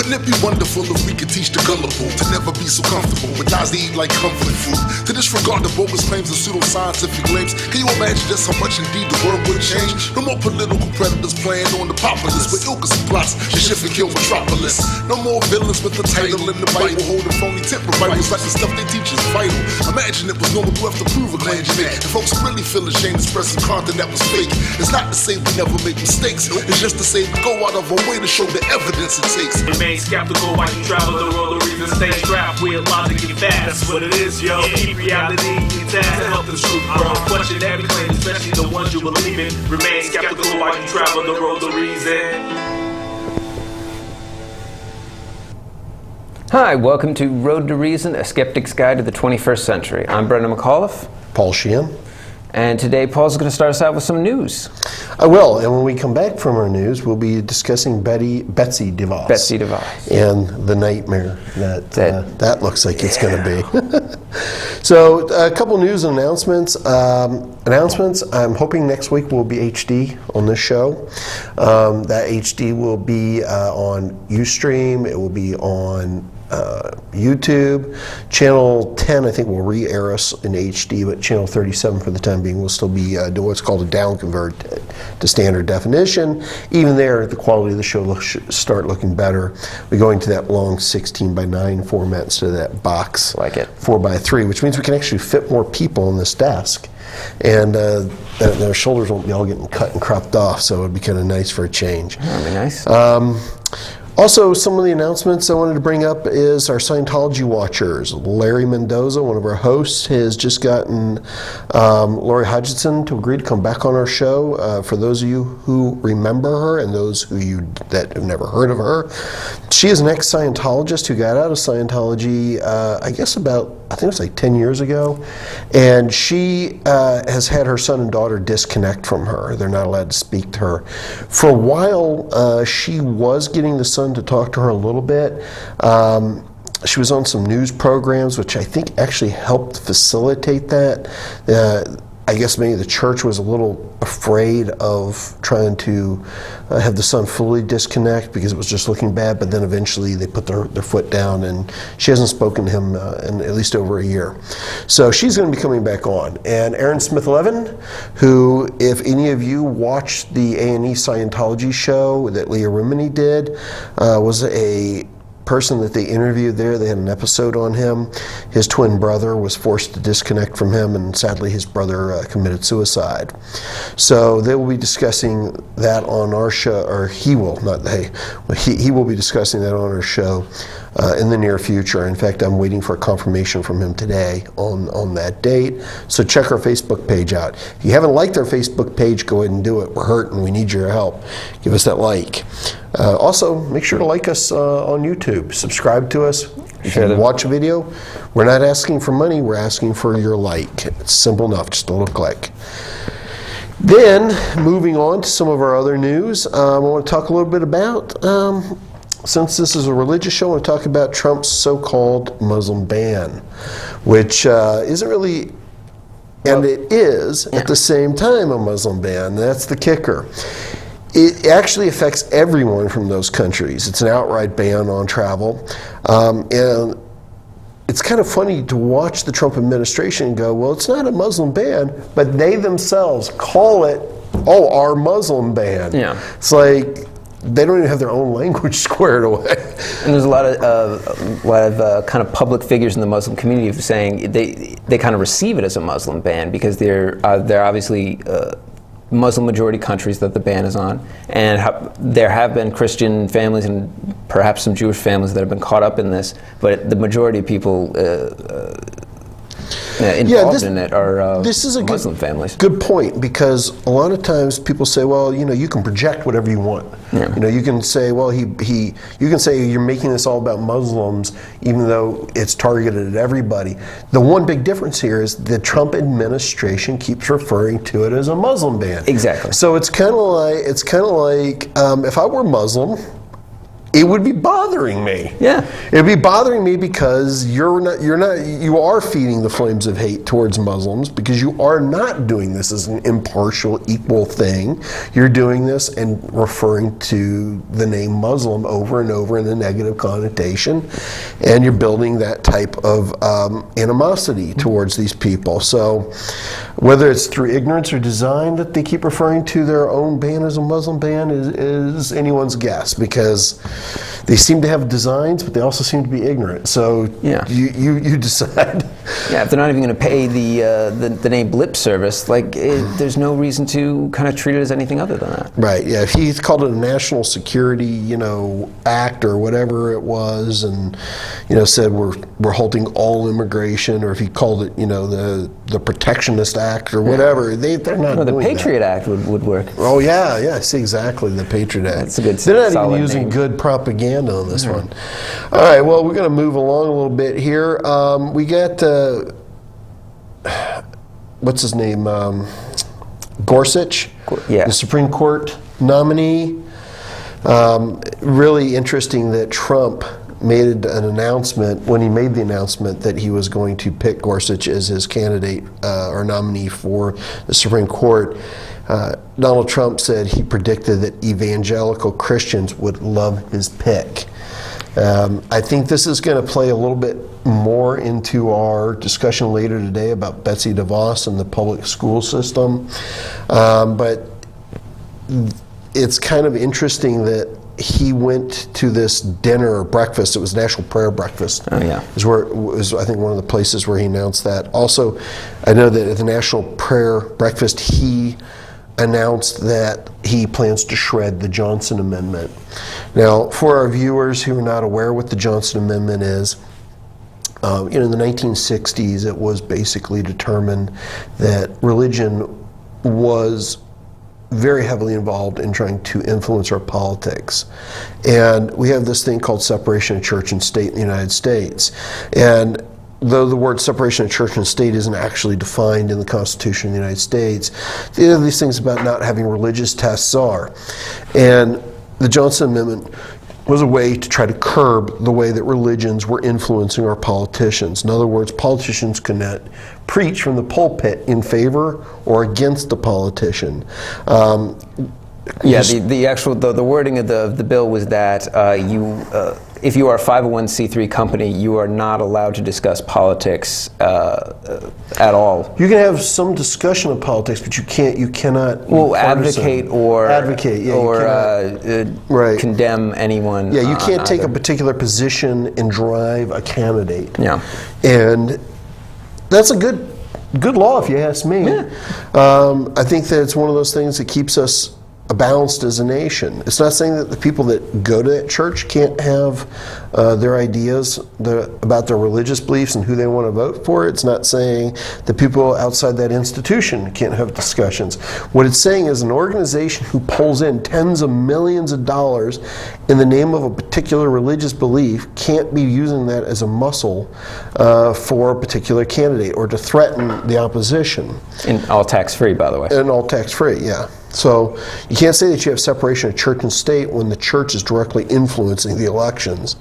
Wouldn't it be wonderful if we could teach the gullible to never be so comfortable with lies they eat like comfort food, to disregard the bogus claims and pseudoscientific claims? Can you imagine just how much indeed the world would change? No more political predators playing on the populace with ilkas and plots to shift and kill metropolis. No more villains with the title in the Bible holding phony temper Bibles like the stuff they teach is vital. Imagine it was normal to have to prove a claim you make, and folks really feel ashamed expressing content that was fake. It's not to say we never make mistakes, it's just to say we go out of our way to show the evidence it takes. Remain skeptical while you travel the road of reason. Stay strapped with logic and facts. That's what it is, yo. Keep reality intact to help the truth grow. Question every claim, especially the ones you believe in. Remain skeptical while you travel the road of reason. Hi, welcome to Road to Reason, a skeptic's guide to the 21st century. I'm Brendan McAuliffe. Paul Sheehan. And today Paul's going to start us out with some news. I will, and when we come back from our news, we'll be discussing Betsy DeVos. Betsy DeVos. And the nightmare that looks like it's going to be. So, a couple news announcements. I'm hoping next week will be HD on this show. That HD will be on Ustream. It will be on YouTube. Channel 10, I think, will re-air us in HD, but Channel 37 for the time being will still be doing what's called a down convert to standard definition. Even there, the quality of the show will start looking better. We're going to that long 16:9 format instead of that box like it 4:3, which means we can actually fit more people on this desk. And their shoulders won't be all getting cut and cropped off, so it would be kind of nice for a change. That'd be nice. Also, some of the announcements I wanted to bring up is our Scientology watchers. Larry Mendoza, one of our hosts, has just gotten Lori Hodgson to agree to come back on our show. For those of you who remember her and those of you that have never heard of her, she is an ex-Scientologist who got out of Scientology, I think it was like 10 years ago. And she has had her son and daughter disconnect from her. They're not allowed to speak to her. For a while, she was getting the son to talk to her a little bit. She was on some news programs, which I think actually helped facilitate that. I guess maybe the church was a little afraid of trying to have the son fully disconnect because it was just looking bad, but then eventually they put their foot down, and she hasn't spoken to him in at least over a year. So she's going to be coming back on. And Aaron Smith-Levin, who, if any of you watched the A&E Scientology show that Leah Remini did, was a person that they interviewed there. They had an episode on him. His twin brother was forced to disconnect from him, and sadly his brother committed suicide. So they will be discussing that on our show, or he will be discussing that on our show in the near future. In fact, I'm waiting for a confirmation from him today on that date. So check our Facebook page out. If you haven't liked our Facebook page, go ahead and do it. We're hurting. We need your help. Give us that like. Also, make sure to like us on YouTube. Subscribe to us. If you watch a video, we're not asking for money. We're asking for your like. It's simple enough. Just a little click. Then, moving on to some of our other news, I want to talk a little bit about, since this is a religious show, I want to talk about Trump's so-called Muslim ban, which isn't really, and it is at the same time a Muslim ban. That's the kicker. It actually affects everyone from those countries. It's an outright ban on travel. And it's kind of funny to watch the Trump administration and go, well, it's not a Muslim ban, but they themselves call it, our Muslim ban. Yeah. It's like they don't even have their own language squared away. And there's a lot of kind of public figures in the Muslim community saying they kind of receive it as a Muslim ban because they're obviously Muslim majority countries that the ban is on, and there have been Christian families and perhaps some Jewish families that have been caught up in this, but the majority of people involved in it are this is a Muslim families. Good point, because a lot of times people say, well, you can project whatever you want. Yeah. You can say, well, you can say you're making this all about Muslims, even though it's targeted at everybody. The one big difference here is the Trump administration keeps referring to it as a Muslim ban. Exactly. So it's kind of like if I were Muslim, it would be bothering me. Yeah. It'd be bothering me because you are feeding the flames of hate towards Muslims because you are not doing this as an impartial, equal thing. You're doing this and referring to the name Muslim over and over in a negative connotation, and you're building that type of animosity towards these people. So whether it's through ignorance or design that they keep referring to their own ban as a Muslim ban is anyone's guess, because they seem to have designs, but they also seem to be ignorant. So Yeah. you decide. Yeah, if they're not even going to pay the name lip service, there's no reason to kind of treat it as anything other than that. Right. Yeah. If he called it a national security, act or whatever it was, and said we're halting all immigration, or if he called it, the Protectionist Act or whatever, they're not No, the doing Patriot that. Act would work. Oh yeah. See, exactly, the Patriot Act. That's a good, They're not solid even using name. good propaganda on this one. All right. Well, we're going to move along a little bit here. We got what's his name? Gorsuch, Yeah. the Supreme Court nominee. Really interesting that Trump made an announcement, when he made the announcement that he was going to pick Gorsuch as his candidate or nominee for the Supreme Court. Donald Trump said he predicted that evangelical Christians would love his pick. I think this is going to play a little bit more into our discussion later today about Betsy DeVos and the public school system. But it's kind of interesting that he went to this dinner or breakfast. It was National Prayer Breakfast. Oh, yeah. Was I think one of the places where he announced that. Also, I know that at the National Prayer Breakfast, he announced that he plans to shred the Johnson Amendment. Now, for our viewers who are not aware what the Johnson Amendment is, in the 1960s, it was basically determined that religion was very heavily involved in trying to influence our politics. And we have this thing called separation of church and state in the United States. And though the word separation of church and state isn't actually defined in the Constitution of the United States, the other these things about not having religious tests are. And the Johnson Amendment was a way to try to curb the way that religions were influencing our politicians. In other words, politicians could not preach from the pulpit in favor or against the politician. Yeah, the wording of the bill was that if you are a 501c3 company, you are not allowed to discuss politics at all. You can have some discussion of politics, but you cannot. Advocate condemn anyone. Yeah, you can't take either. a particular position and drive a candidate. Yeah. And that's a good law, if you ask me. Yeah. I think that it's one of those things that keeps us balanced as a nation. It's not saying that the people that go to that church can't have their ideas about their religious beliefs and who they want to vote for. It's not saying that people outside that institution can't have discussions. What it's saying is an organization who pulls in tens of millions of dollars in the name of a particular religious belief can't be using that as a muscle for a particular candidate or to threaten the opposition. And all tax-free, by the way. And all tax-free, yeah. So you can't say that you have separation of church and state when the church is directly influencing the elections.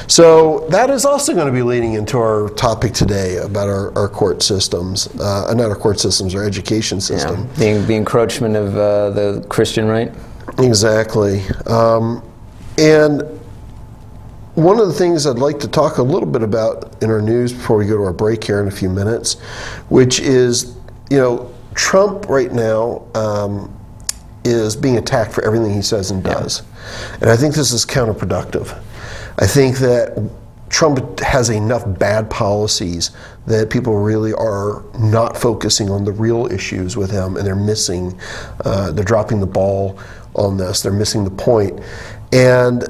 So that is also going to be leading into our topic today about our court systems, not our court systems, our education system. Yeah, the encroachment of the Christian right. Exactly. And one of the things I'd like to talk a little bit about in our news before we go to our break here in a few minutes, which is, Trump right now is being attacked for everything he says and does. And I think this is counterproductive. I think that Trump has enough bad policies that people really are not focusing on the real issues with him, and they're dropping the ball on this. They're missing the point. And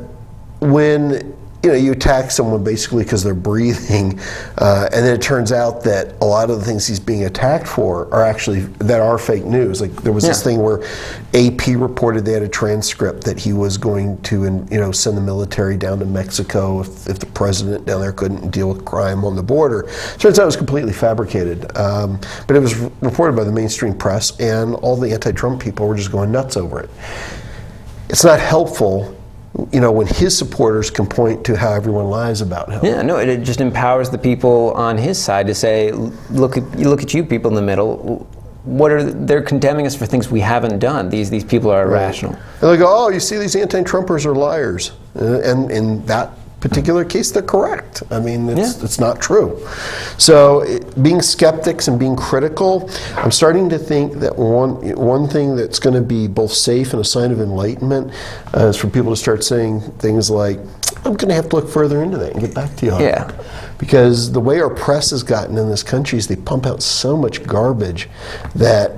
when you attack someone basically because they're breathing, and then it turns out that a lot of the things he's being attacked for are fake news. Like there was this thing where AP reported they had a transcript that he was going to, send the military down to Mexico if the president down there couldn't deal with crime on the border. Turns out it was completely fabricated, but it was reported by the mainstream press, and all the anti-Trump people were just going nuts over it. It's not helpful when his supporters can point to how everyone lies about him. Yeah, no, it just empowers the people on his side to say, look at you people in the middle. They're condemning us for things we haven't done. These people are irrational. And they go, oh, you see, these anti-Trumpers are liars, and in that particular case, they're correct. I mean, it's not true. So being skeptics and being critical, I'm starting to think that one thing that's going to be both safe and a sign of enlightenment is for people to start saying things like, I'm going to have to look further into that and get back to you on it. Because the way our press has gotten in this country is they pump out so much garbage that,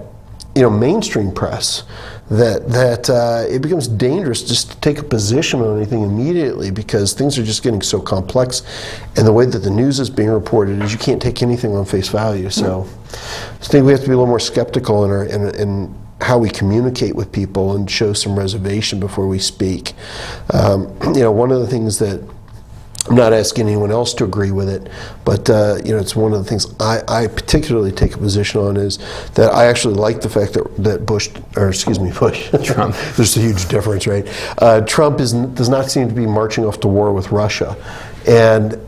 mainstream press, that it becomes dangerous just to take a position on anything immediately, because things are just getting so complex, and the way that the news is being reported is you can't take anything on face value. So I think we have to be a little more skeptical in how we communicate with people and show some reservation before we speak. One of the things that I'm not asking anyone else to agree with it, but it's one of the things I particularly take a position on is that I actually like the fact that Bush, Trump. There's a huge difference, right? Trump does not seem to be marching off to war with Russia, and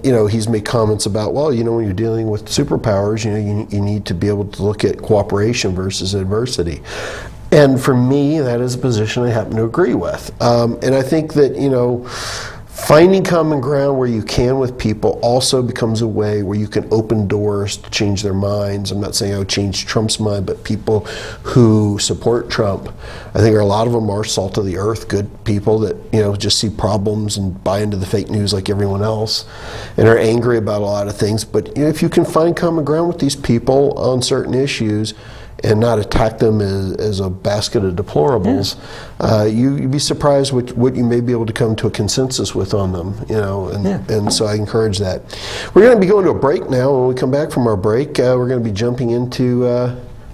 he's made comments about, well, when you're dealing with superpowers, you need to be able to look at cooperation versus adversity. And for me, that is a position I happen to agree with, and I think that finding common ground where you can with people also becomes a way where you can open doors to change their minds. I'm not saying I would change Trump's mind, but people who support Trump, I think a lot of them are salt of the earth, good people that just see problems and buy into the fake news like everyone else, and are angry about a lot of things. But if you can find common ground with these people on certain issues, and not attack them as a basket of deplorables, you'd be surprised what you may be able to come to a consensus with on them, and so I encourage that. We're going to be going to a break now. When we come back from our break, we're going to be jumping into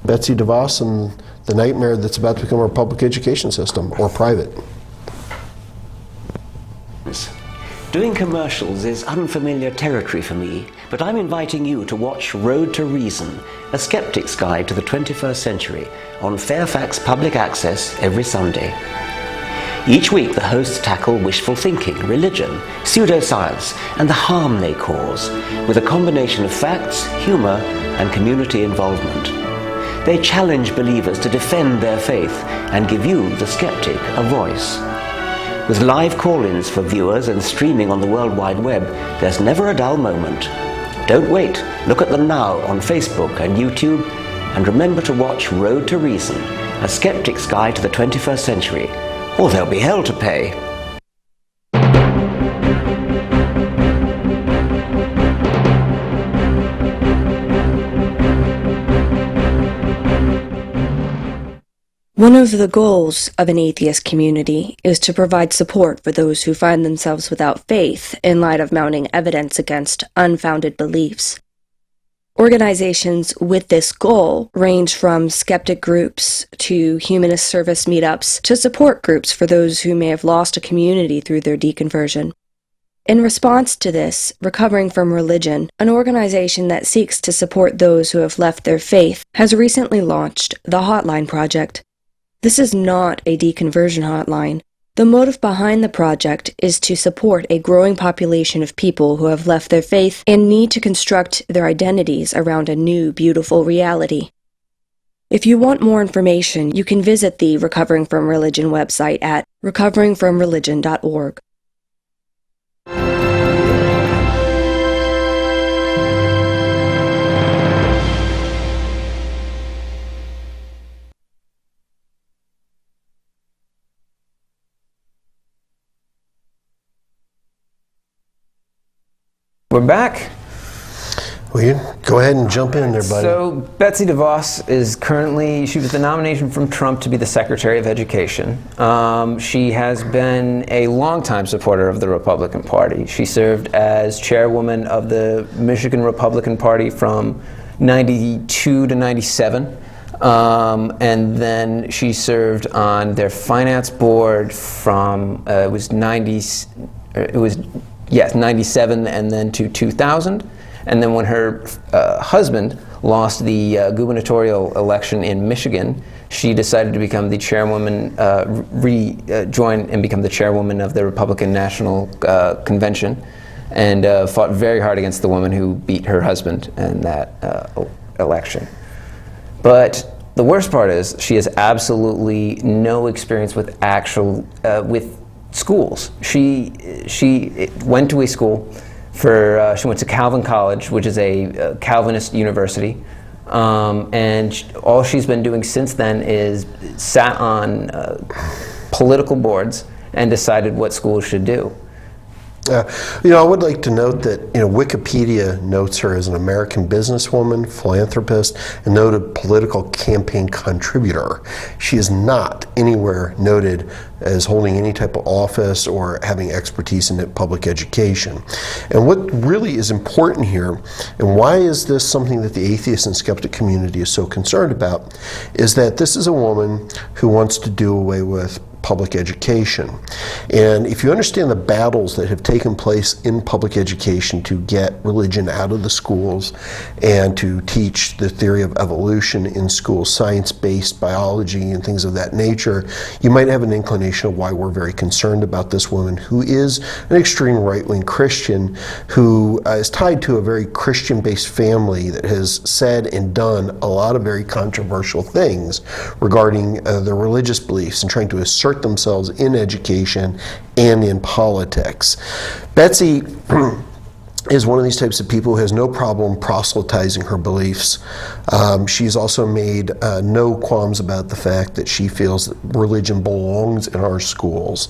Betsy DeVos and the nightmare that's about to become our public education system, or private. Doing commercials is unfamiliar territory for me, but I'm inviting you to watch Road to Reason, a skeptic's guide to the 21st century, on Fairfax Public Access every Sunday. Each week the hosts tackle wishful thinking, religion, pseudoscience, and the harm they cause, with a combination of facts, humor, and community involvement. They challenge believers to defend their faith and give you, the skeptic, a voice. With live call-ins for viewers and streaming on the World Wide Web, there's never a dull moment. Don't wait. Look at them now on Facebook and YouTube, and remember to watch Road to Reason, a skeptic's guide to the 21st century, or there'll be hell to pay. One of the goals of an atheist community is to provide support for those who find themselves without faith in light of mounting evidence against unfounded beliefs. Organizations with this goal range from skeptic groups to humanist service meetups to support groups for those who may have lost a community through their deconversion. In response to this, Recovering from Religion, an organization that seeks to support those who have left their faith, has recently launched the Hotline Project. This is not a deconversion hotline. The motive behind the project is to support a growing population of people who have left their faith and need to construct their identities around a new, beautiful reality. If you want more information, you can visit the Recovering from Religion website at recoveringfromreligion.org. We're back. Well, you go ahead and jump in there, buddy. So Betsy DeVos is she was the nomination from Trump to be the Secretary of Education. She has been a longtime supporter of the Republican Party. She served as chairwoman of the Michigan Republican Party from 92 to 97. And then she served on their finance board from, 97 and then to 2000. And then when her husband lost the gubernatorial election in Michigan, she decided to become the chairwoman, rejoin and become the chairwoman of the Republican National Convention, and fought very hard against the woman who beat her husband in that election. But the worst part is she has absolutely no experience with with schools. She went to a school she went to Calvin College, which is a Calvinist university, and all she's been doing since then is sat on political boards and decided what schools should do. I would like to note that Wikipedia notes her as an American businesswoman, philanthropist, and noted political campaign contributor. She is not anywhere noted as holding any type of office or having expertise in public education. And what really is important here, and why is this something that the atheist and skeptic community is so concerned about, is that this is a woman who wants to do away with public education. And if you understand the battles that have taken place in public education to get religion out of the schools and to teach the theory of evolution in schools, science-based biology and things of that nature, you might have an inclination of why we're very concerned about this woman who is an extreme right-wing Christian who is tied to a very Christian-based family that has said and done a lot of very controversial things regarding their religious beliefs and trying to assert themselves in education and in politics. Betsy is one of these types of people who has no problem proselytizing her beliefs. She's also made no qualms about the fact that she feels that religion belongs in our schools.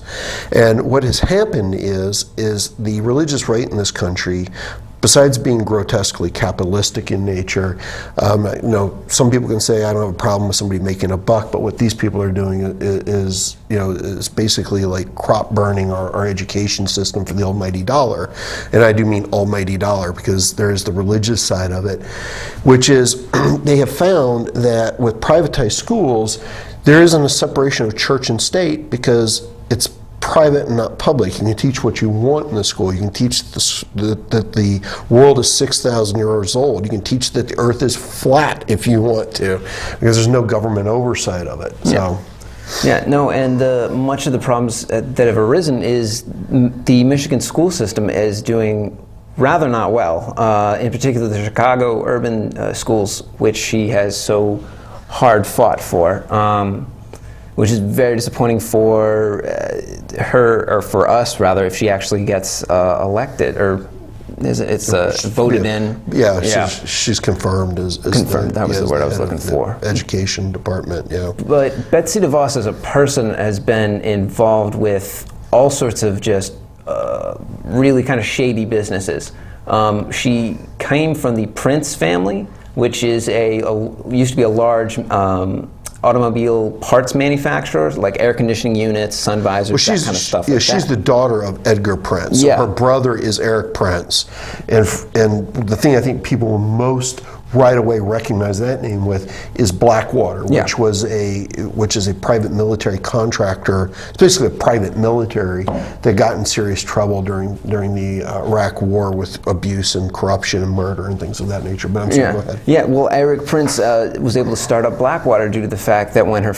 And what has happened is the religious right in this country, besides being grotesquely capitalistic in nature, some people can say I don't have a problem with somebody making a buck, but what these people are doing is basically like crop burning our education system for the almighty dollar. And I do mean almighty dollar because there is the religious side of it, which is they have found that with privatized schools, there isn't a separation of church and state because it's private and not public. You can teach what you want in the school. You can teach that the world is 6,000 years old. You can teach that the earth is flat if you want to, because there's no government oversight of it. So. And much of the problems that have arisen is the Michigan school system is doing rather not well. In particular, the Chicago urban schools, which she has so hard fought for. Which is very disappointing for her, or for us rather, if she actually gets elected, or it's voted in. Yeah, she's confirmed as confirmed. That was the word I was looking for. Education department, yeah. But Betsy DeVos as a person has been involved with all sorts of just really kind of shady businesses. She came from the Prince family, which is used to be a large automobile parts manufacturers, like air conditioning units, sun visors, that kind of stuff. Yeah, she's the daughter of Edgar Prince. Yeah. Her brother is Eric Prince, and the thing I think people will most right away recognize that name with is Blackwater, which is a private military contractor. It's basically a private military that got in serious trouble during the Iraq War with abuse and corruption and murder and things of that nature. But I'm sorry, go ahead. Yeah, well, Eric Prince was able to start up Blackwater due to the fact that when their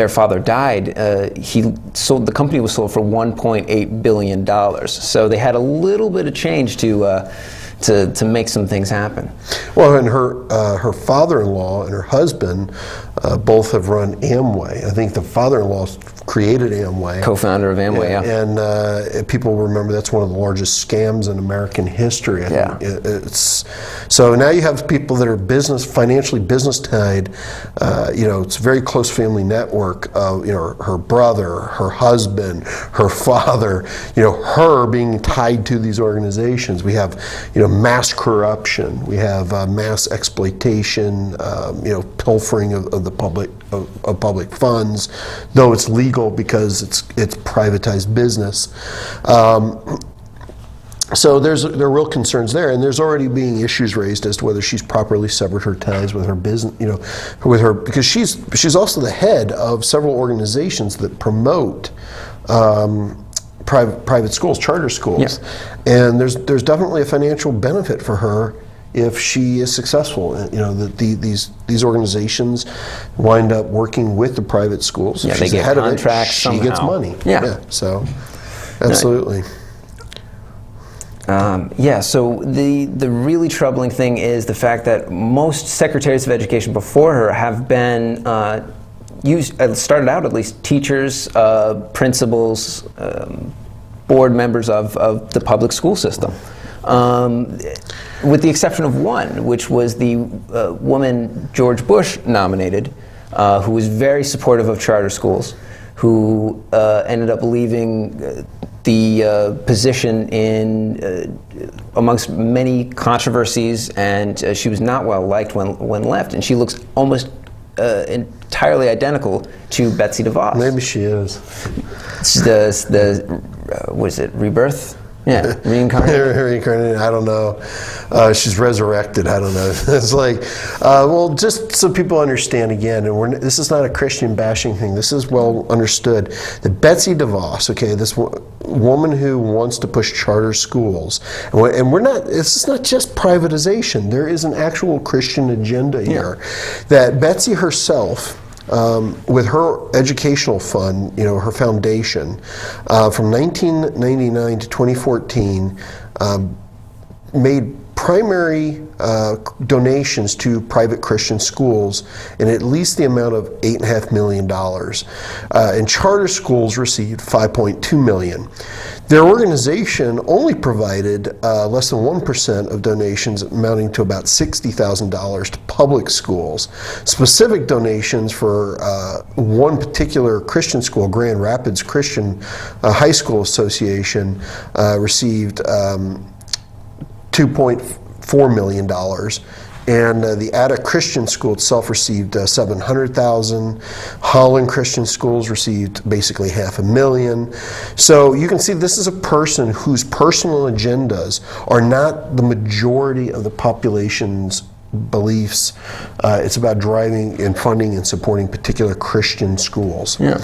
father died, the company was sold for $1.8 billion. So they had a little bit of change to make some things happen. Well, and her father-in-law and her husband both have run Amway. I think the father-in-law created Amway. Co-founder of Amway, And people remember that's one of the largest scams in American history. I think so now you have people that are financially business tied. It's a very close family network of, her brother, her husband, her father, her being tied to these organizations. We have, mass corruption. We have mass exploitation, pilfering of the public funds, though it's legal because it's privatized business. So there are real concerns there, and there's already being issues raised as to whether she's properly severed her ties with her business, because she's also the head of several organizations that promote private schools, charter schools, and there's definitely a financial benefit for her if she is successful. You know, that these organizations wind up working with the private schools. Yeah, If they she's get ahead of it, contracts she gets somehow. money. Yeah. So, absolutely. So the really troubling thing is the fact that most secretaries of education before her have been started out at least teachers, principals, board members of the public school system. With the exception of one, which was the woman George Bush nominated, who was very supportive of charter schools, who ended up leaving the position in amongst many controversies, and she was not well liked when left, and she looks almost entirely identical to Betsy DeVos. Maybe she is. Was it Rebirth? Yeah, reincarnated. Reincarnated, I don't know. She's resurrected, I don't know. It's like, well, just so people understand again, and this is not a Christian bashing thing, this is well understood, that Betsy DeVos, okay, this woman who wants to push charter schools, and this is not just privatization, there is an actual Christian agenda here, that Betsy herself, with her educational fund, you know, her foundation, from 1999 to 2014, made primary donations to private Christian schools in at least the amount of $8.5 million. And charter schools received $5.2 million. Their organization only provided less than 1% of donations, amounting to about $60,000 to public schools. Specific donations for one particular Christian school, Grand Rapids Christian High School Association, received $2.4 million. And the Ada Christian School itself received $700,000. Holland Christian Schools received basically $500,000. So you can see this is a person whose personal agendas are not the majority of the population's beliefs. It's about driving and funding and supporting particular Christian schools. Yeah.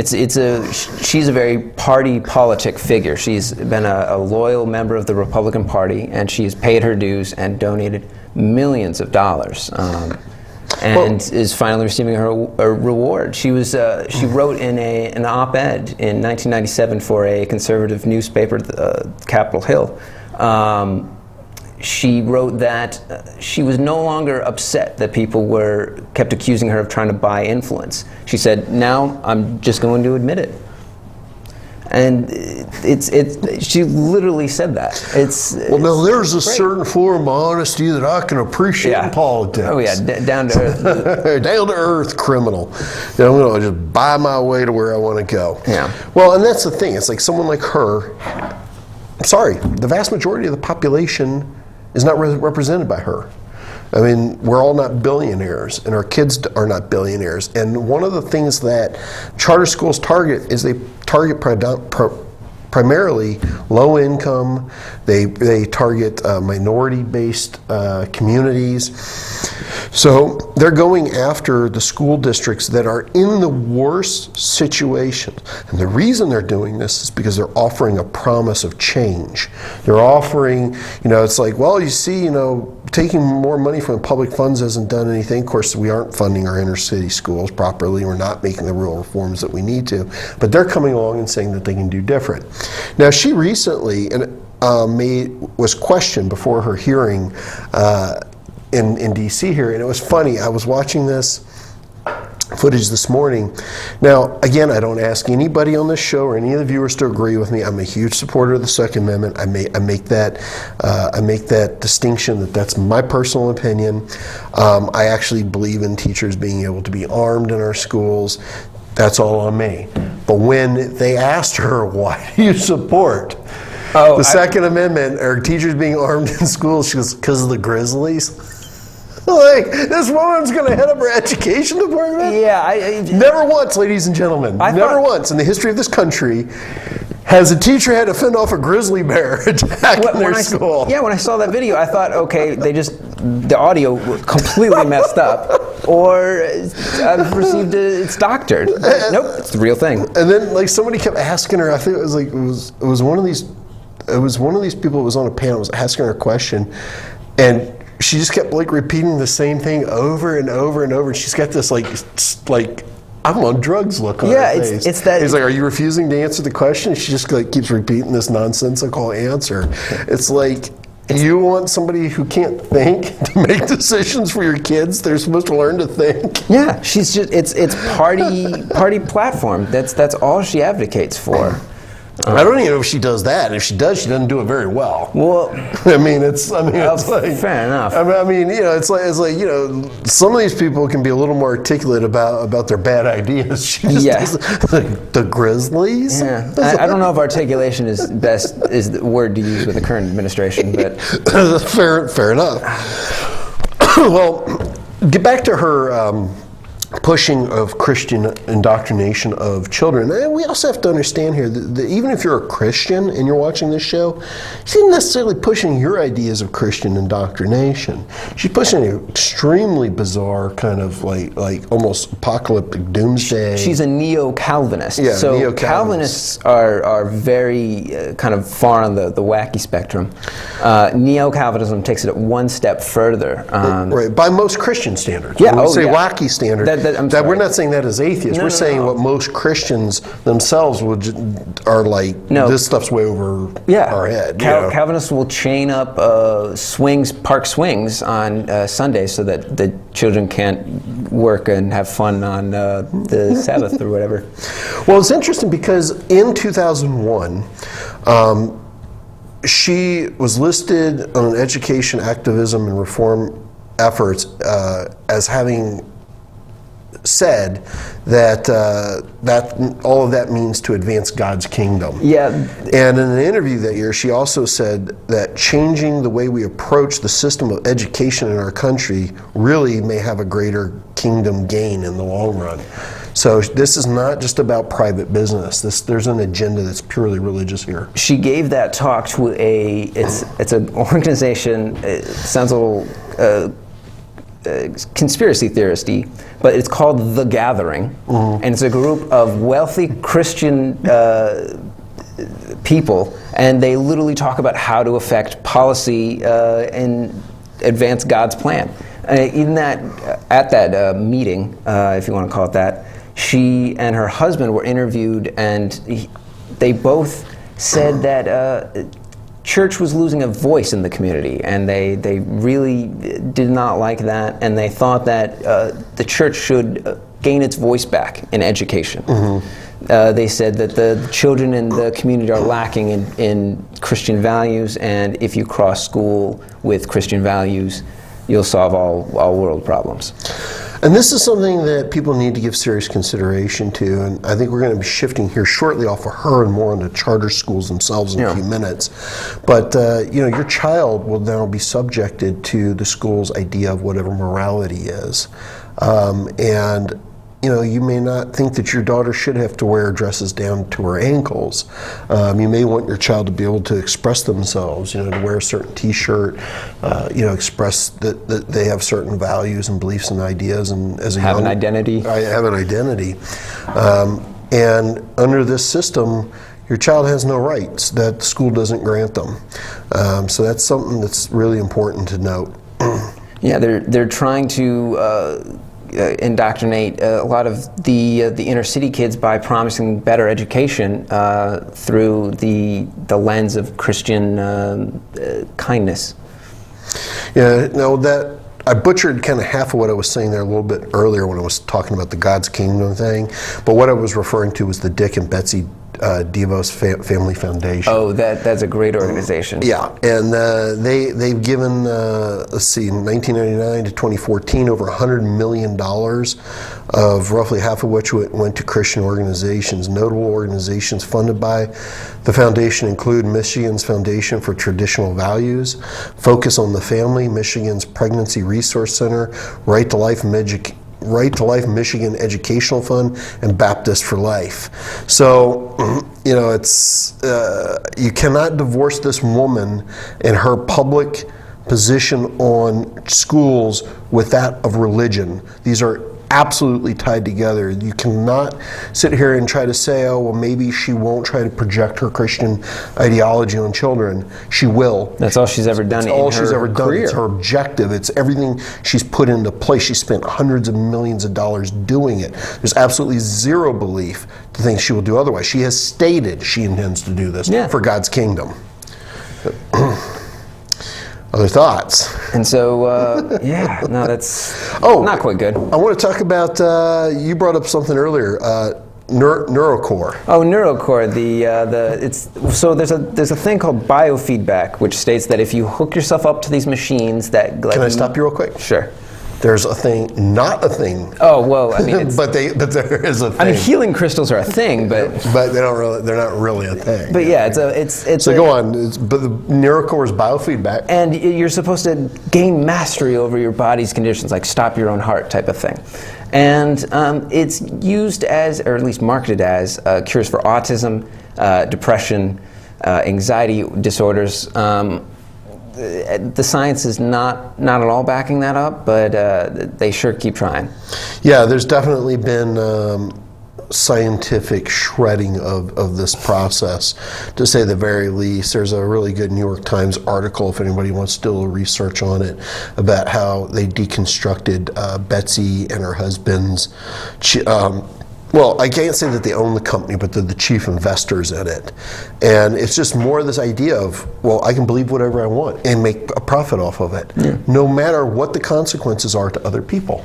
She's a very party politic figure. She's been a loyal member of the Republican Party, and she's paid her dues and donated millions of dollars, and is finally receiving her reward. She wrote in an op-ed in 1997 for a conservative newspaper, Capitol Hill. She wrote that she was no longer upset that people kept accusing her of trying to buy influence. She said, "Now I'm just going to admit it." And she literally said that. Now there's a certain form of honesty that I can appreciate in politics. Oh yeah, down to earth. Down to earth criminal. You know, I'm going to just buy my way to where I want to go. Yeah. Well, and that's the thing. It's like someone like her. I'm sorry, the vast majority of the population is not represented by her. I mean, we're all not billionaires, and our kids are not billionaires. And one of the things that charter schools target is they target primarily low income. They target minority-based communities. So they're going after the school districts that are in the worst situation. And the reason they're doing this is because they're offering a promise of change. They're offering, you know, it's like, well, you see, you know, taking more money from public funds hasn't done anything. Of course, we aren't funding our inner city schools properly. We're not making the real reforms that we need to. But they're coming along and saying that they can do different. Now, she recently was questioned before her hearing in D.C. here, and it was funny. I was watching this footage this morning. Now, again, I don't ask anybody on this show or any of the viewers to agree with me. I'm a huge supporter of the Second Amendment. I make that distinction that's my personal opinion. I actually believe in teachers being able to be armed in our schools. That's all on me. But when they asked her, why do you support the Second Amendment or teachers being armed in schools, she goes, because of the Grizzlies. Like, this woman's going to head up her education department? Yeah. Never once, ladies and gentlemen, never once in the history of this country has a teacher had to fend off a grizzly bear attack in their school. Yeah, when I saw that video, I thought, okay, the audio completely messed up, or I've received it's doctored. Nope, it's the real thing. And then, like, somebody kept asking her. I think it was one of these people that was on a panel was asking her a question. and she just kept like repeating the same thing over and over and over. And she's got this like I'm on drugs look on her face. it's that. He's like, "Are you refusing to answer the question?" She just like keeps repeating this nonsensical answer. It's like, you want somebody who can't think to make decisions for your kids? They're supposed to learn to think. Yeah, she's just it's party platform. That's all she advocates for. I don't even know if she does that. If she does, she doesn't do it very well. Well, it's like, fair enough. I mean, it's like some of these people can be a little more articulate about their bad ideas. She just does, like, the Grizzlies. Yeah, I don't know if articulation is the word to use with the current administration, but fair enough. Well, get back to her. Pushing of Christian indoctrination of children. And we also have to understand here that even if you're a Christian and you're watching this show, she's not necessarily pushing your ideas of Christian indoctrination. She's pushing an extremely bizarre kind of like almost apocalyptic doomsday. She's a neo-Calvinist. Yeah, so neo-Calvinists. Calvinists are very kind of far on the wacky spectrum. Neo-Calvinism takes it one step further. Right, by most Christian standards. Yeah, when we say wacky standards. That we're not saying that as atheists. We're saying what most Christians themselves are like. This stuff's way over our head. Calvinists will chain up park swings on Sundays so that the children can't work and have fun on the Sabbath or whatever. Well, it's interesting because in 2001. She was listed on education, activism, and reform efforts as having said that all of that means to advance God's kingdom. Yeah. And in an interview that year, she also said that changing the way we approach the system of education in our country really may have a greater kingdom gain in the long run. So this is not just about private business. There's an agenda that's purely religious here. She gave that talk to it's an organization. It sounds a little conspiracy theoristy, but it's called The Gathering, and it's a group of wealthy Christian people, and they literally talk about how to affect policy and advance God's plan. At that meeting, if you want to call it that, she and her husband were interviewed, and they both said that church was losing a voice in the community, and they really did not like that, and they thought that the church should gain its voice back in education. They said that the children in the community are lacking in Christian values, and if you cross school with Christian values, you'll solve all world problems. And this is something that people need to give serious consideration to, and I think we're going to be shifting here shortly off of her and more into charter schools themselves in a few minutes. But your child will now be subjected to the school's idea of whatever morality is, and you may not think that your daughter should have to wear dresses down to her ankles. You may want your child to be able to express themselves, to wear a certain T-shirt, express that they have certain values and beliefs and ideas, and as a have an identity. I have an identity, and under this system, your child has no rights that the school doesn't grant them. So that's something that's really important to note. Yeah, they're trying to indoctrinate a lot of the inner city kids by promising better education through the lens of Christian kindness. Yeah, no, that I butchered kind of half of what I was saying there a little bit earlier when I was talking about the God's Kingdom thing, but what I was referring to was the Dick and Betsy DeVos Family Foundation. Oh, that's a great organization. Yeah, and they've given, let's see, in 1999 to 2014, over $100 million, of roughly half of which went to Christian organizations. Notable organizations funded by the foundation include Michigan's Foundation for Traditional Values, Focus on the Family, Michigan's Pregnancy Resource Center, Right to Life Michigan Educational Fund, and Baptist for Life. So, it's you cannot divorce this woman and her public position on schools with that of religion. These are absolutely tied together. You cannot sit here and try to say, oh, well, maybe she won't try to project her Christian ideology on children. She will. That's all she's ever done in her she's ever done. career. It's her objective. It's everything she's put into place. She spent hundreds of millions of dollars doing it. There's absolutely zero belief to think she will do otherwise. She has stated she intends to do this for God's kingdom. Other thoughts? And so, that's not quite good. I want to talk about, you brought up something earlier, NeuroCore. Oh, NeuroCore. There's a thing called biofeedback, which states that if you hook yourself up to these machines that... Can I stop you real quick? Sure. There's a thing, not a thing. Oh, well, I mean, but there is a thing. I mean, healing crystals are a thing, but they're not really a thing. But yeah, it's so go on. But the NeuroCore is biofeedback, and you're supposed to gain mastery over your body's conditions, like stop your own heart type of thing. And it's used as, or at least marketed as, cures for autism, depression, anxiety disorders. The science is not at all backing that up, but they sure keep trying. Yeah, there's definitely been scientific shredding of this process, to say the very least. There's a really good New York Times article, if anybody wants to do a little research on it, about how they deconstructed Betsy and her husband's well, I can't say that they own the company, but they're the chief investors in it. And it's just more this idea of, well, I can believe whatever I want and make a profit off of it, no matter what the consequences are to other people.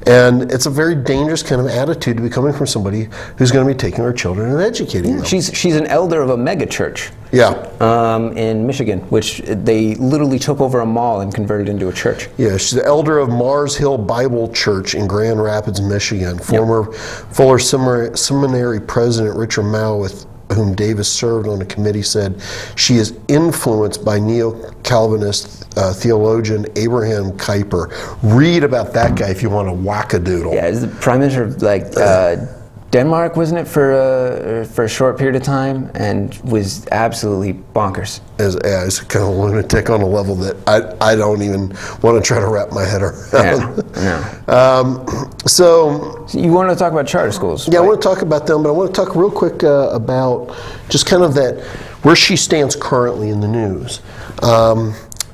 And it's a very dangerous kind of attitude to be coming from somebody who's going to be taking our children and educating them. She's an elder of a mega church. In Michigan, which they literally took over a mall and converted into a church. Yeah, she's the elder of Mars Hill Bible Church in Grand Rapids, Michigan. Former Fuller Seminary President Richard Mao, with whom Davis served on a committee, said she is influenced by neo-Calvinist theologian Abraham Kuyper. Read about that guy if you want to whack-a-doodle. Yeah, he's the prime minister of Denmark, wasn't it, for a short period of time, and was absolutely bonkers. As kind of a lunatic on a level that I don't even want to try to wrap my head around. So you want to talk about charter schools? Yeah, right? I want to talk about them, but I want to talk real quick about just kind of that, where she stands currently in the news.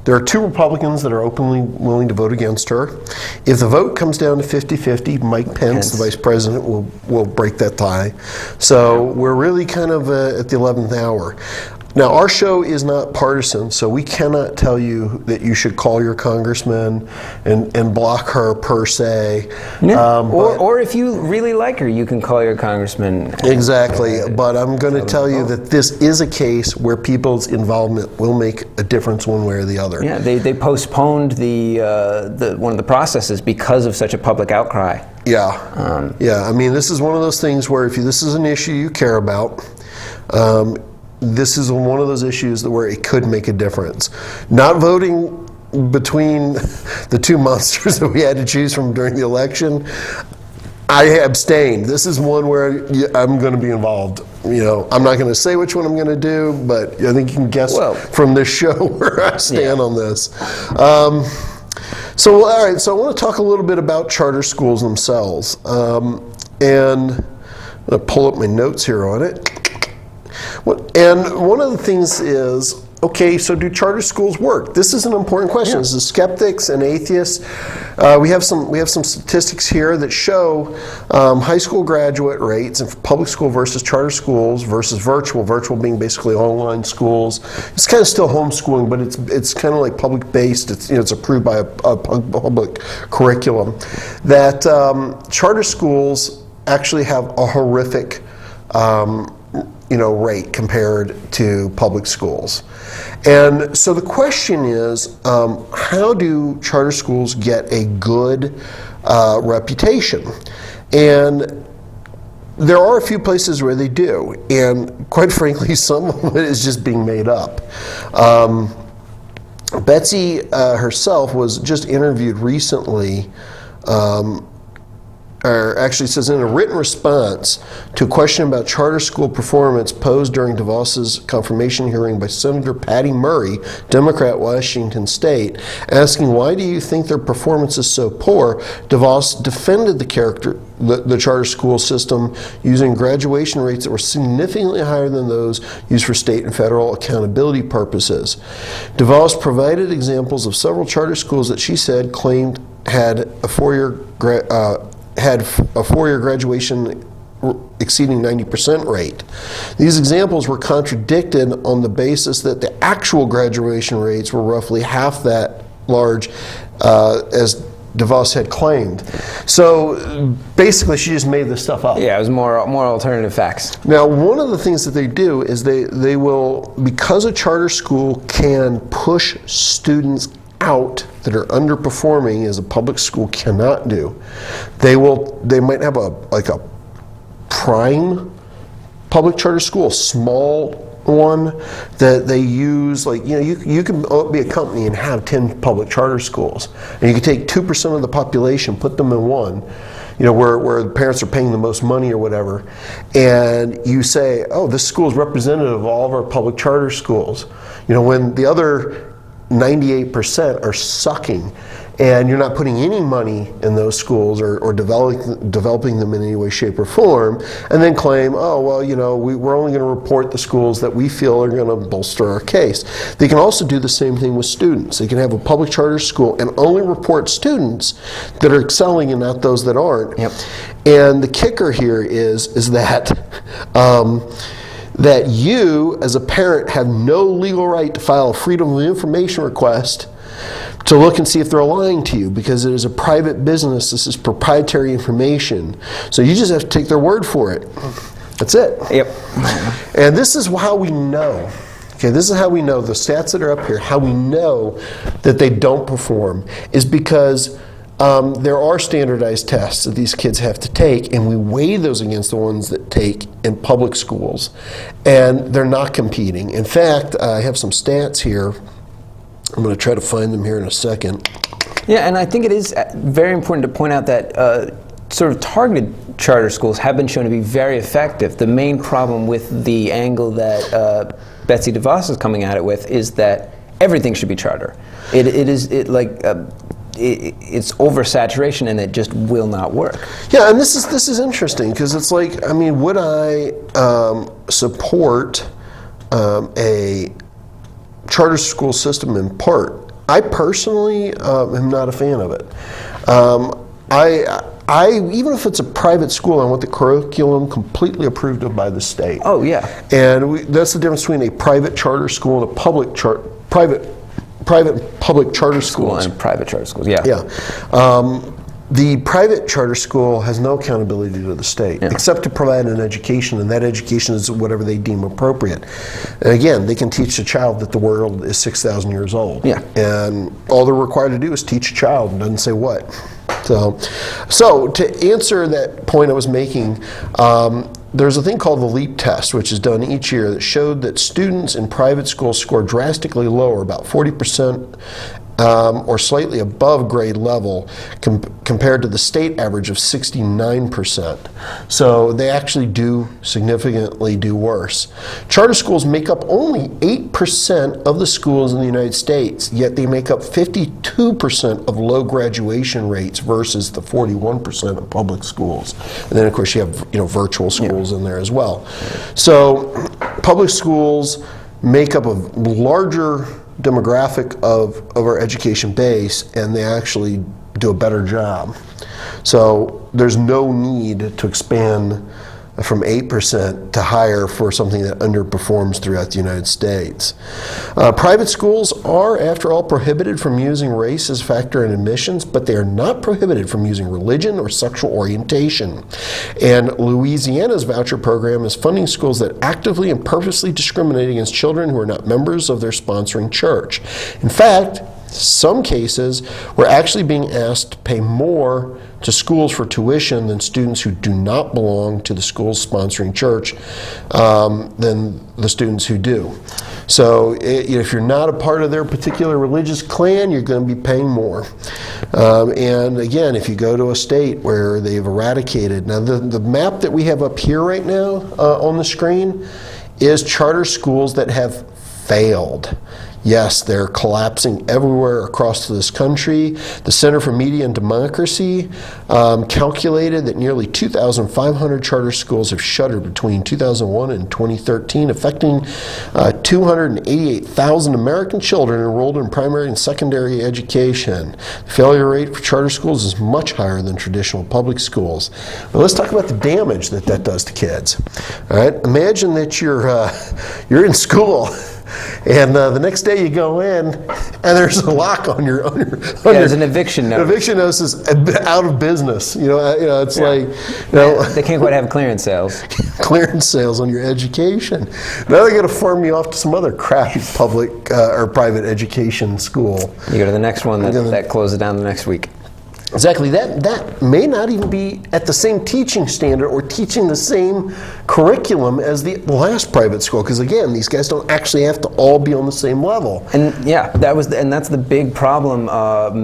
There are two Republicans that are openly willing to vote against her. If the vote comes down to 50-50, Mike Pence, the vice president, will break that tie. So we're really kind of at the 11th hour. Now, our show is not partisan, so we cannot tell you that you should call your congressman and block her per se. Yeah. Or if you really like her, you can call your congressman. Exactly. But I'm going to tell you that this is a case where people's involvement will make a difference one way or the other. Yeah, they postponed the one of the processes because of such a public outcry. Yeah. I mean, this is one of those things where if this is an issue you care about, this is one of those issues where it could make a difference. Not voting between the two monsters that we had to choose from during the election, I abstained. This is one where I'm going to be involved. I'm not going to say which one I'm going to do, but I think you can guess from this show where I stand on this. So I want to talk a little bit about charter schools themselves. And I'm going to pull up my notes here on it. And one of the things is, okay, so do charter schools work? This is an important question. This is skeptics and atheists. We have some statistics here that show high school graduate rates in public school versus charter schools versus virtual. Virtual being basically online schools. It's kind of still homeschooling, but it's kind of like public based. It's approved by a public curriculum. That charter schools actually have a horrific rate compared to public schools. And so the question is, how do charter schools get a good reputation? And there are a few places where they do, and quite frankly, some of it is just being made up. Betsy herself was just interviewed recently or actually says, in a written response to a question about charter school performance posed during DeVos's confirmation hearing by Senator Patty Murray, Democrat, Washington State, asking why do you think their performance is so poor, DeVos defended the charter school system using graduation rates that were significantly higher than those used for state and federal accountability purposes. DeVos provided examples of several charter schools that she said claimed had a four-year graduation exceeding 90% rate. These examples were contradicted on the basis that the actual graduation rates were roughly half that large as DeVos had claimed. So basically she just made this stuff up. Yeah, it was more alternative facts. Now, one of the things that they do is they will, because a charter school can push students out that are underperforming as a public school cannot do, they might have a prime public charter school, a small one that they use, like, you can be a company and have 10 public charter schools, and you can take 2% of the population, put them in one, where the parents are paying the most money or whatever, and you say, oh, this school is representative of all of our public charter schools, when the other 98% are sucking, and you're not putting any money in those schools or developing them in any way, shape, or form, and then claim, oh, well, we're only going to report the schools that we feel are going to bolster our case. They can also do the same thing with students. They can have a public charter school and only report students that are excelling and not those that aren't. Yep. And the kicker here is that that you, as a parent, have no legal right to file a Freedom of Information request to look and see if they're lying to you, because it is a private business. This is proprietary information. So you just have to take their word for it. That's it. Yep. And this is how we know. Okay, this is how we know, the stats that are up here, how we know that they don't perform is because there are standardized tests that these kids have to take, and we weigh those against the ones that take in public schools, and they're not competing. In fact, I have some stats here. I'm going to try to find them here in a second. Yeah, and I think it is very important to point out that sort of targeted charter schools have been shown to be very effective. The main problem with the angle that Betsy DeVos is coming at it with is that everything should be charter. It's oversaturation, and it just will not work. Yeah, and this is interesting, because it's like, would I support a charter school system in part? I personally am not a fan of it. I even if it's a private school, I want the curriculum completely approved of by the state. Oh yeah. And that's the difference between a private charter school and a private public charter schools. And private charter schools, yeah. Yeah. The private charter school has no accountability to the state, except to provide an education, and that education is whatever they deem appropriate. And again, they can teach a child that the world is 6,000 years old. Yeah. And all they're required to do is teach a child, and doesn't say what. So to answer that point I was making, there's a thing called the LEAP test, which is done each year, that showed that students in private schools score drastically lower, about 40% or slightly above grade level, compared to the state average of 69%. So they actually do significantly do worse. Charter schools make up only 8% of the schools in the United States, yet they make up 52% of low graduation rates versus the 41% of public schools. And then of course you have virtual schools in there as well. So public schools make up a larger demographic of our education base, and they actually do a better job. So there's no need to expand from 8% to higher for something that underperforms throughout the United States. Private schools are, after all, prohibited from using race as a factor in admissions, but they are not prohibited from using religion or sexual orientation. And Louisiana's voucher program is funding schools that actively and purposely discriminate against children who are not members of their sponsoring church. In fact, some cases we're actually being asked to pay more to schools for tuition than students who do not belong to the school's sponsoring church than the students who do. So if you're not a part of their particular religious clan, you're going to be paying more. And again, if you go to a state where they've eradicated, now the map that we have up here right now on the screen is charter schools that have failed. Yes, they're collapsing everywhere across this country. The Center for Media and Democracy calculated that nearly 2,500 charter schools have shuttered between 2001 and 2013, affecting 288,000 American children enrolled in primary and secondary education. The failure rate for charter schools is much higher than traditional public schools. But let's talk about the damage that does to kids. All right, imagine that you're in school. And the next day you go in, and there's a lock on your there's an eviction notice. Eviction notice is out of business. It's like they can't quite have clearance sales. Clearance sales on your education. Now they're going to farm you off to some other crappy public or private education school. You go to the next one that closes down the next week. Exactly. That may not even be at the same teaching standard or teaching the same curriculum as the last private school. Because again, these guys don't actually have to all be on the same level. And yeah, that's the big problem